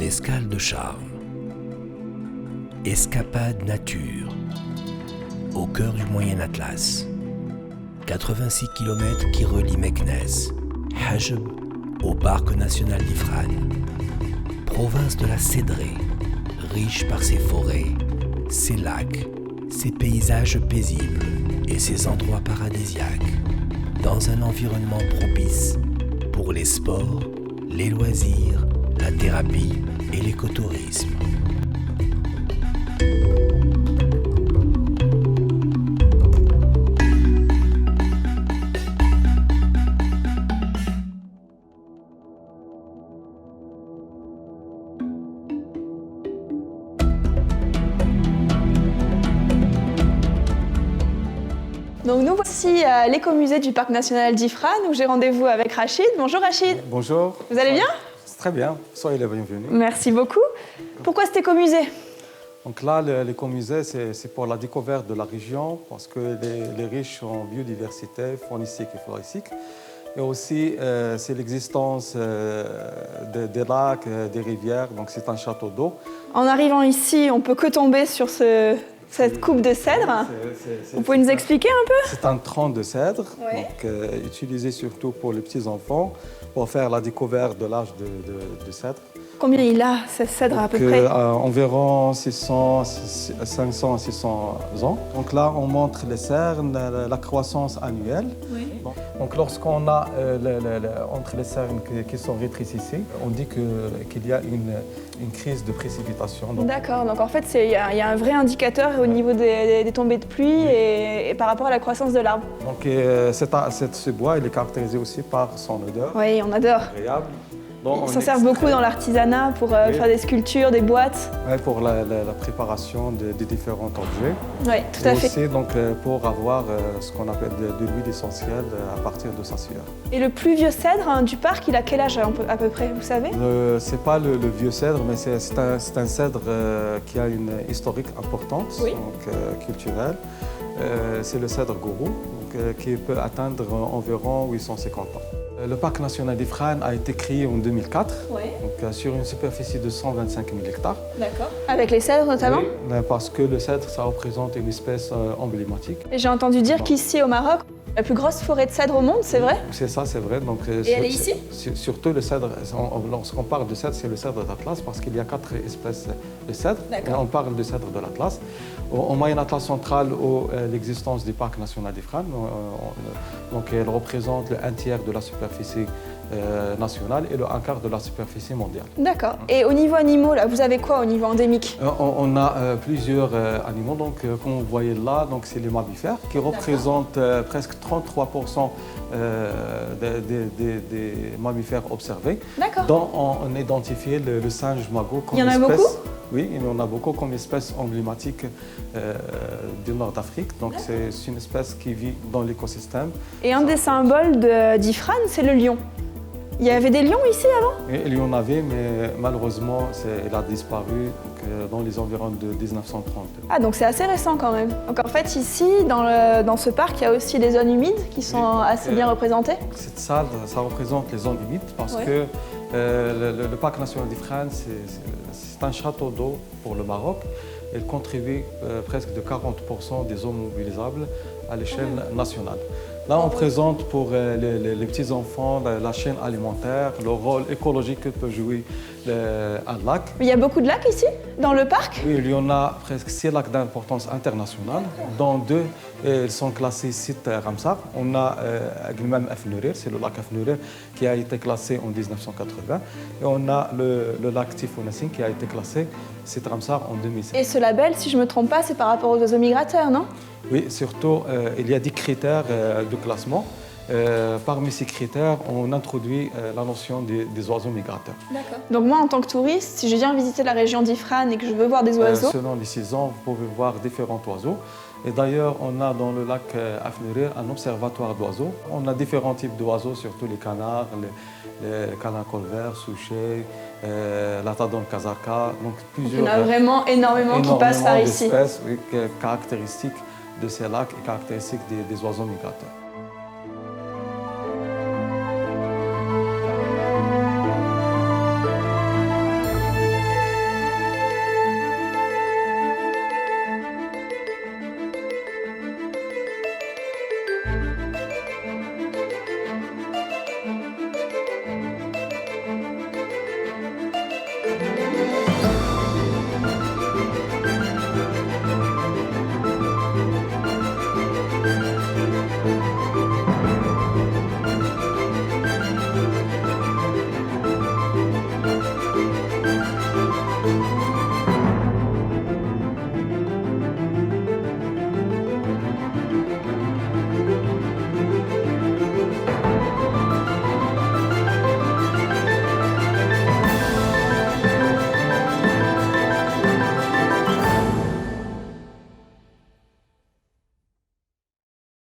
Escale de charme. Escapade nature. Au cœur du Moyen Atlas. 86 km qui relient Meknès, Hajb, au parc national d'Ifrane. Province de la Cédrée, riche par ses forêts, ses lacs, ses paysages paisibles et ses endroits paradisiaques, dans un environnement propice pour les sports, les loisirs, la thérapie et l'écotourisme. Donc nous voici à l'écomusée du parc national d'Ifrane où j'ai rendez-vous avec Rachid. Bonjour Rachid. Bonjour. Vous allez bien? Très bien, soyez les bienvenus. Merci beaucoup. Pourquoi cet écomusée? Donc là, l'écomusée, c'est pour la découverte de la région parce que les riches en biodiversité faunistique et floristique. Et aussi, c'est l'existence des lacs, des rivières, donc c'est un château d'eau. En arrivant ici, on peut que tomber sur cette coupe de cèdre. Vous pouvez nous expliquer un peu? C'est un tronc de cèdre, Oui. donc, utilisé surtout pour les petits-enfants, pour faire la découverte de l'âge de cèdre. Combien il a, ce cèdre à peu près? Environ 500 à 600 ans. Donc là, on montre les cernes, la croissance annuelle. Oui. Donc lorsqu'on a entre les cernes qui sont rétrécissées, on dit qu'il y a une crise de précipitation. D'accord, donc en fait, il y a un vrai indicateur au niveau des tombées de pluie et par rapport à la croissance de l'arbre. Donc ce bois, il est caractérisé aussi par son odeur. Oui, on adore. Agréable. Ils s'en servent beaucoup dans l'artisanat pour faire des sculptures, des boîtes. Ouais, pour la préparation des différents objets. Oui, tout à fait. Et aussi donc, pour avoir ce qu'on appelle de l'huile essentielle à partir de sa sueur. Et le plus vieux cèdre du parc, il a quel âge à peu près, vous savez? Ce n'est pas le vieux cèdre, mais c'est un cèdre qui a une historique importante, Oui. donc, culturelle. C'est le cèdre gourou, qui peut atteindre environ 850 ans. Le parc national d'Ifrane a été créé en 2004, Oui. donc, sur une superficie de 125 000 hectares. D'accord. Avec les cèdres notamment? Oui, parce que le cèdre, ça représente une espèce emblématique. Et j'ai entendu dire qu'ici au Maroc, la plus grosse forêt de cèdre au monde, c'est vrai? C'est ça, c'est vrai. Donc, Et elle est ici? Surtout le cèdre, lorsqu'on parle de cèdre, c'est le cèdre d'Atlas parce qu'il y a 4 espèces de cèdre. Et on parle de cèdre de l'Atlas. Au Moyen Atlas central, l'existence du parc national d'Ifrane, donc elle représente un tiers de la superficie nationale et un quart de la superficie mondiale. D'accord. Et au niveau animaux, là, vous avez quoi au niveau endémique? On a plusieurs animaux, donc, comme vous voyez là, c'est les mammifères qui représentent presque 33% des mammifères observés. D'accord. Dont on a identifié le singe magot comme Il y en a espèce. beaucoup? Oui, il y en a beaucoup comme espèce emblématique du nord d'Afrique. Donc c'est une espèce qui vit dans l'écosystème. Et un des symboles d'Ifrane, c'est le lion. Il y avait des lions ici avant? Et il y en avait, mais malheureusement, il a disparu dans les environs de 1932. Ah, donc c'est assez récent quand même. Donc en fait, ici, dans ce parc, il y a aussi des zones humides qui sont assez bien représentées. Cette salle, ça représente les zones humides parce que le parc national d'Ifrane, c'est un château d'eau pour le Maroc. Il contribue presque de 40% des eaux mobilisables à l'échelle nationale. Là, on présente pour les petits-enfants la chaîne alimentaire, le rôle écologique que peut jouer un lac. Mais il y a beaucoup de lacs ici, dans le parc? Oui, il y en a presque 6 lacs d'importance internationale, dont 2 sont classés sites Ramsar. On a Glimam Afnourir, c'est le lac Afnourir qui a été classé en 1980. Et on a le lac Tifounassine qui a été classé site Ramsar en 2007. Et ce label, si je ne me trompe pas, c'est par rapport aux oiseaux migrateurs, non? Oui, surtout, il y a des critères de classement. Parmi ces critères, on introduit la notion des oiseaux migrateurs. D'accord. Donc moi, en tant que touriste, si je viens visiter la région d'Ifrane et que je veux voir des oiseaux... Selon les saisons, vous pouvez voir différents oiseaux. Et d'ailleurs, on a dans le lac Afnourir un observatoire d'oiseaux. On a différents types d'oiseaux, surtout les canards, les canards colverts, souchets, la tadone kazaka. Donc Il y en a vraiment énormément qui passent par ici. Espèces, oui, caractéristiques de ces lacs et caractéristiques des oiseaux migrateurs.